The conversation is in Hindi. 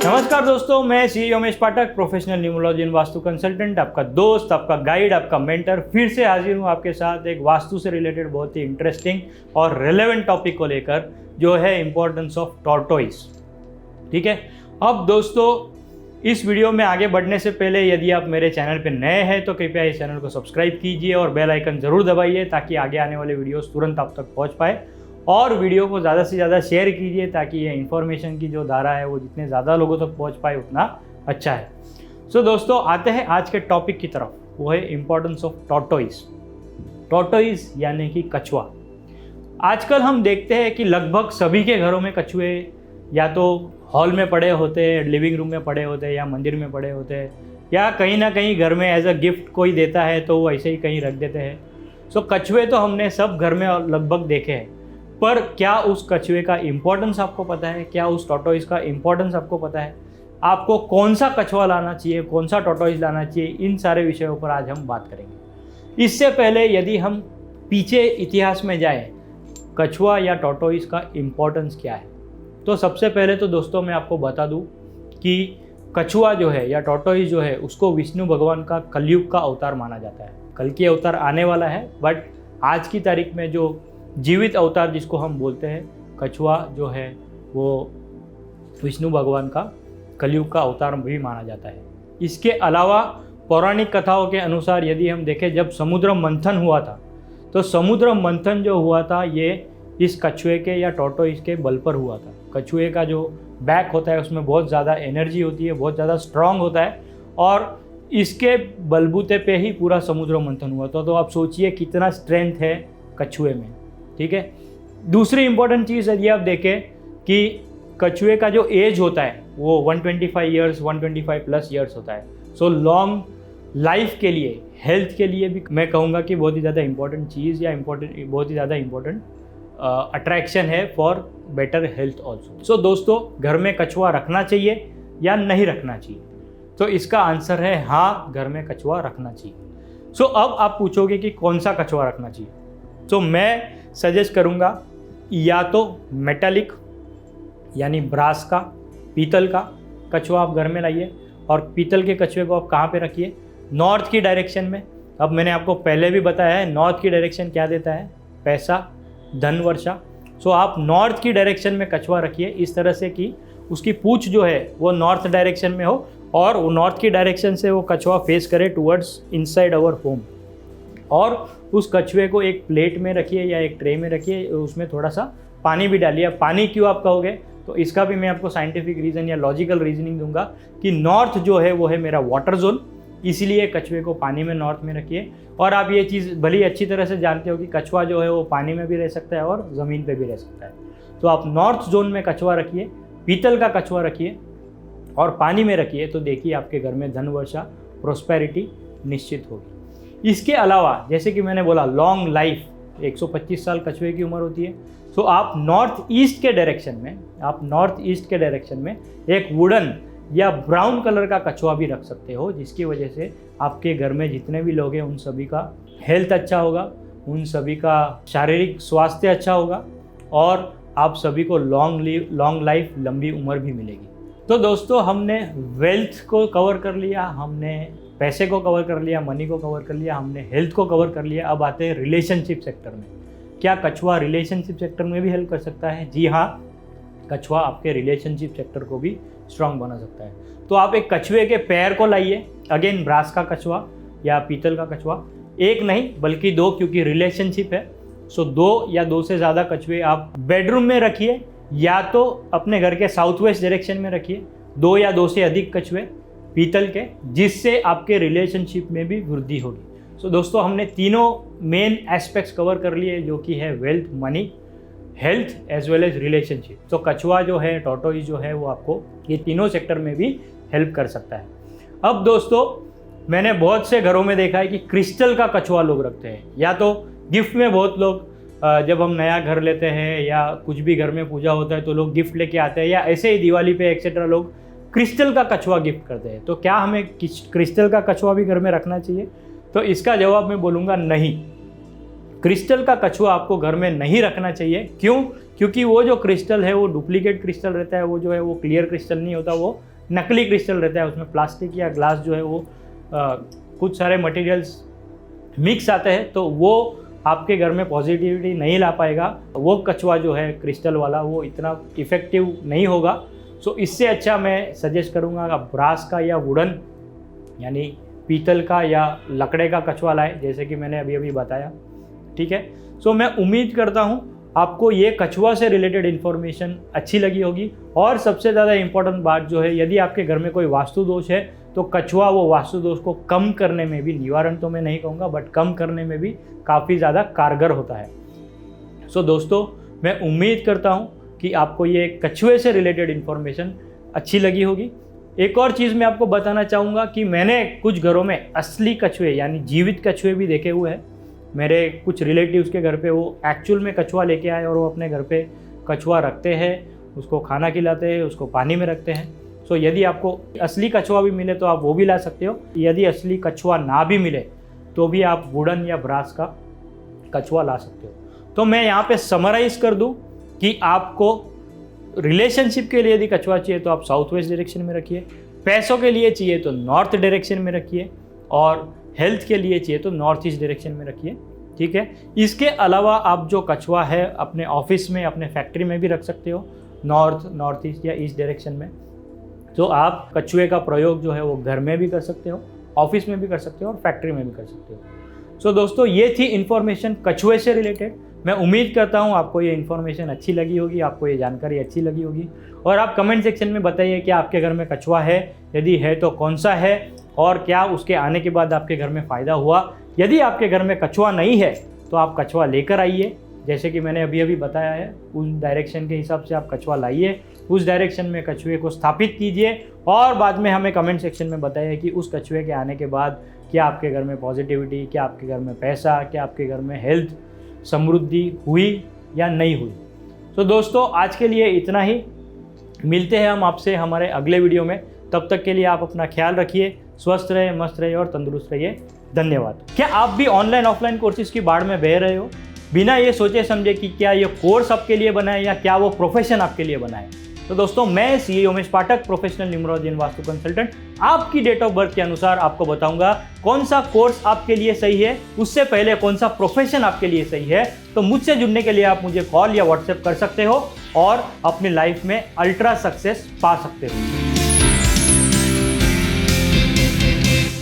नमस्कार दोस्तों, मैं C Umesh Pathak, professional numerology and vastu consultant, आपका दोस्त, आपका गाइड, आपका मेंटर, फिर से हाजिर हूँ आपके साथ एक वास्तु से रिलेटेड बहुत ही इंटरेस्टिंग और रेलेवेंट टॉपिक को लेकर, जो है इम्पोर्टेंस ऑफ टॉर्टोइस। ठीक है। अब दोस्तों, इस वीडियो में आगे बढ़ने से पहले यदि आप मेरे चैनल पर नए हैं तो कृपया इस चैनल को सब्सक्राइब कीजिए और बेल आइकन ज़रूर दबाइए ताकि आगे आने वाले वीडियोस तुरंत आप तक पहुँच पाए। और वीडियो को ज़्यादा से ज़्यादा शेयर कीजिए ताकि ये इन्फॉर्मेशन की जो धारा है वो जितने ज़्यादा लोगों तक पहुंच पाए उतना अच्छा है। सो दोस्तों, आते हैं आज के टॉपिक की तरफ, वो है इम्पोर्टेंस ऑफ टॉर्टोइस। टॉर्टोइस यानी कि कछुआ। आजकल हम देखते हैं कि लगभग सभी के घरों में कछुए या तो हॉल में पड़े होते हैं, लिविंग रूम में पड़े होते हैं, या मंदिर में पड़े होते हैं, या कहीं ना कहीं घर में एज अ गिफ्ट कोई देता है तो वो ऐसे ही कहीं रख देते हैं। सो कछुए तो हमने सब घर में लगभग देखे हैं, पर क्या उस कछुए का इम्पोर्टेंस आपको पता है? क्या उस टॉर्टोइस का इम्पोर्टेंस आपको पता है? आपको कौन सा कछुआ लाना चाहिए, कौन सा टॉर्टोइस लाना चाहिए, इन सारे विषयों पर आज हम बात करेंगे। इससे पहले यदि हम पीछे इतिहास में जाएं, कछुआ या टॉर्टोइस का इम्पोर्टेंस क्या है, तो सबसे पहले तो दोस्तों मैं आपको बता दूं कि कछुआ जो है या टॉर्टोइस जो है उसको विष्णु भगवान का कलयुग का अवतार माना जाता है। कल की अवतार आने वाला है, बट आज की तारीख में जो जीवित अवतार जिसको हम बोलते हैं, कछुआ जो है वो विष्णु भगवान का कलयुग का अवतार भी माना जाता है। इसके अलावा पौराणिक कथाओं के अनुसार यदि हम देखें, जब समुद्र मंथन हुआ था तो समुद्र मंथन जो हुआ था ये इस कछुए के या टॉर्टोइस के बल पर हुआ था। कछुए का जो बैक होता है उसमें बहुत ज़्यादा एनर्जी होती है, बहुत ज़्यादा स्ट्रांग होता है, और इसके बलबूते पे ही पूरा समुद्र मंथन हुआ था। तो आप सोचिए कितना स्ट्रेंथ है कछुए में। ठीक है। दूसरी इंपॉर्टेंट चीज़ यदि आप देखें कि कछुए का जो एज होता है वो 125 ईयर्स, 125 प्लस ईयर्स होता है। सो लॉन्ग लाइफ के लिए, हेल्थ के लिए भी मैं कहूँगा कि बहुत ही ज़्यादा इंपॉर्टेंट चीज़ या बहुत ही ज़्यादा इंपॉर्टेंट अट्रैक्शन है फॉर बेटर हेल्थ ऑल्सो। सो दोस्तों, घर में कछुआ रखना चाहिए या नहीं रखना चाहिए? तो इसका आंसर है हाँ, घर में कछुआ रखना चाहिए। सो अब आप पूछोगे कि कौन सा कछुआ रखना चाहिए, तो मैं सजेस्ट करूँगा या तो मेटालिक यानी ब्रास का, पीतल का कछुआ आप घर में लाइए। और पीतल के कछुए को आप कहाँ पे रखिए? नॉर्थ की डायरेक्शन में। अब मैंने आपको पहले भी बताया है, नॉर्थ की डायरेक्शन क्या देता है? पैसा, धन, वर्षा। सो आप नॉर्थ की डायरेक्शन में कछुआ रखिए, इस तरह से कि उसकी पूँछ जो है वो नॉर्थ डायरेक्शन में हो और वो नॉर्थ की डायरेक्शन से वो कछुआ फेस करे टूवर्ड्स इनसाइड आवर होम। और उस कछुए को एक प्लेट में रखिए या एक ट्रे में रखिए, उसमें थोड़ा सा पानी भी डालिए। पानी क्यों आप कहोगे, तो इसका भी मैं आपको साइंटिफिक रीज़न या लॉजिकल रीजनिंग दूंगा कि नॉर्थ जो है वो है मेरा वाटर जोन, इसीलिए कछुए को पानी में नॉर्थ में रखिए। और आप ये चीज़ भली अच्छी तरह से जानते हो कि कछुआ जो है वो पानी में भी रह सकता है और ज़मीन पर भी रह सकता है। तो आप नॉर्थ जोन में कछुआ रखिए, पीतल का कछुआ रखिए और पानी में रखिए, तो देखिए आपके घर में धन, वर्षा, प्रोस्पेरिटी निश्चित होगी। इसके अलावा जैसे कि मैंने बोला, लॉन्ग लाइफ, 125 साल कछुए की उम्र होती है। सो आप नॉर्थ ईस्ट के डायरेक्शन में एक वुडन या ब्राउन कलर का कछुआ भी रख सकते हो, जिसकी वजह से आपके घर में जितने भी लोग हैं उन सभी का हेल्थ अच्छा होगा, उन सभी का शारीरिक स्वास्थ्य अच्छा होगा और आप सभी को लॉन्ग लाइफ, लंबी उम्र भी मिलेगी। तो दोस्तों, हमने वेल्थ को कवर कर लिया, हमने पैसे को कवर कर लिया, मनी को कवर कर लिया, हमने हेल्थ को कवर कर लिया। अब आते हैं रिलेशनशिप सेक्टर में। क्या कछुआ रिलेशनशिप सेक्टर में भी हेल्प कर सकता है? जी हाँ, कछुआ आपके रिलेशनशिप सेक्टर को भी स्ट्रांग बना सकता है। तो आप एक कछुए के पैर को लाइए, अगेन ब्रास का कछुआ या पीतल का कछुआ, एक नहीं बल्कि दो, क्योंकि रिलेशनशिप है। सो 2 या 2 से ज़्यादा कछुए आप बेडरूम में रखिए, या तो अपने घर के साउथ वेस्ट डायरेक्शन में रखिए, 2 या 2 से अधिक कछुए पीतल के, जिससे आपके रिलेशनशिप में भी वृद्धि होगी। सो दोस्तों, हमने तीनों मेन एस्पेक्ट्स कवर कर लिए, जो कि है wealth, money, health as well as relationship. तो कछुआ जो है, टॉर्टोइस जो है, वो आपको ये तीनों सेक्टर में भी हेल्प कर सकता है। अब दोस्तों, मैंने बहुत से घरों में देखा है कि क्रिस्टल का कछुआ लोग रखते हैं, या तो गिफ्ट में बहुत लोग, जब हम नया घर लेते हैं या कुछ भी घर में पूजा होता है तो लोग गिफ्ट लेके आते हैं, या ऐसे ही दिवाली पे एक्सेट्रा लोग क्रिस्टल का कछुआ गिफ्ट करते हैं। तो क्या हमें क्रिस्टल का कछुआ भी घर में रखना चाहिए? तो इसका जवाब मैं बोलूँगा नहीं। क्रिस्टल का कछुआ आपको घर में नहीं रखना चाहिए। क्यों? क्योंकि वो जो क्रिस्टल है वो डुप्लीकेट क्रिस्टल रहता है, वो जो है वो क्लियर क्रिस्टल नहीं होता, वो नकली क्रिस्टल रहता है। उसमें प्लास्टिक या ग्लास जो है वो कुछ सारे मटेरियल्स मिक्स आते हैं, तो वो आपके घर में पॉजिटिविटी नहीं ला पाएगा। वो कछुआ जो है क्रिस्टल वाला वो इतना इफ़ेक्टिव नहीं होगा। सो इससे अच्छा मैं सजेस्ट करूँगा आप ब्रास का या वुडन यानी पीतल का या लकड़े का कछुआ लाए, जैसे कि मैंने अभी बताया। ठीक है, सो मैं उम्मीद करता हूँ आपको ये कछुआ से रिलेटेड इन्फॉर्मेशन अच्छी लगी होगी। और सबसे ज़्यादा इम्पोर्टेंट बात जो है, यदि आपके घर में कोई वास्तु दोष है तो कछुआ वो वास्तु दोष को कम करने में भी, निवारण तो मैं नहीं कहूँगा बट कम करने में भी काफ़ी ज़्यादा कारगर होता है। सो दोस्तों, मैं उम्मीद करता हूँ कि आपको ये कछुए से रिलेटेड इन्फॉर्मेशन अच्छी लगी होगी। एक और चीज़ मैं आपको बताना चाहूँगा कि मैंने कुछ घरों में असली कछुए यानी जीवित कछुए भी देखे हुए हैं। मेरे कुछ रिलेटिव्स के घर पे वो एक्चुअल में कछुआ लेके आए और वो अपने घर पे कछुआ रखते हैं, उसको खाना खिलाते हैं, उसको पानी में रखते हैं। सो यदि आपको असली कछुआ भी मिले तो आप वो भी ला सकते हो। यदि असली कछुआ ना भी मिले तो भी आप वुडन या ब्रास का कछुआ ला सकते हो। तो मैं यहाँ पे समराइज़ कर दूँ कि आपको रिलेशनशिप के लिए यदि कछुआ चाहिए तो आप साउथ वेस्ट डायरेक्शन में रखिए, पैसों के लिए चाहिए तो नॉर्थ डायरेक्शन में रखिए, और हेल्थ के लिए चाहिए तो नॉर्थ ईस्ट डायरेक्शन में रखिए। ठीक है, इसके अलावा आप जो कछुआ है अपने ऑफिस में, अपने फैक्ट्री में भी रख सकते हो, नॉर्थ ईस्ट या ईस्ट डायरेक्शन में। तो आप कछुए का प्रयोग जो है वो घर में भी कर सकते हो, ऑफिस में भी कर सकते हो और फैक्ट्री में भी कर सकते हो। सो दोस्तों, ये थी इन्फॉर्मेशन कछुए से रिलेटेड। मैं उम्मीद करता हूँ आपको ये इन्फॉर्मेशन अच्छी लगी होगी, आपको ये जानकारी अच्छी लगी होगी। और आप कमेंट सेक्शन में बताइए कि आपके घर में कछुआ है, यदि है तो कौन सा है, और क्या उसके आने के बाद आपके घर में फ़ायदा हुआ। यदि आपके घर में कछुआ नहीं है तो आप कछुआ लेकर आइए, जैसे कि मैंने अभी बताया है, उस डायरेक्शन के हिसाब से आप कछुआ लाइए, उस डायरेक्शन में कछुए को स्थापित कीजिए और बाद में हमें कमेंट सेक्शन में बताइए कि उस कछुए के आने के बाद क्या आपके घर में पॉजिटिविटी, क्या आपके घर में पैसा, क्या आपके घर में हेल्थ समृद्धि हुई या नहीं हुई। तो दोस्तों, आज के लिए इतना ही। मिलते हैं हम आपसे हमारे अगले वीडियो में। तब तक के लिए आप अपना ख्याल रखिए, स्वस्थ रहिए, मस्त रहिए और तंदुरुस्त रहिए। धन्यवाद। क्या आप भी ऑनलाइन ऑफलाइन कोर्सेज की बाढ़ में बह रहे हो, बिना ये सोचे समझे कि क्या ये कोर्स आपके लिए बना है या क्या वो प्रोफेशन आपके लिए बना है? तो दोस्तों, मैं CA Umesh Pathak, professional numerology and vastu consultant, आपकी डेट ऑफ बर्थ के अनुसार आपको बताऊंगा कौन सा कोर्स आपके लिए सही है, उससे पहले कौन सा प्रोफेशन आपके लिए सही है। तो मुझसे जुड़ने के लिए आप मुझे कॉल या व्हाट्सएप कर सकते हो और अपनी लाइफ में अल्ट्रा सक्सेस पा सकते हो।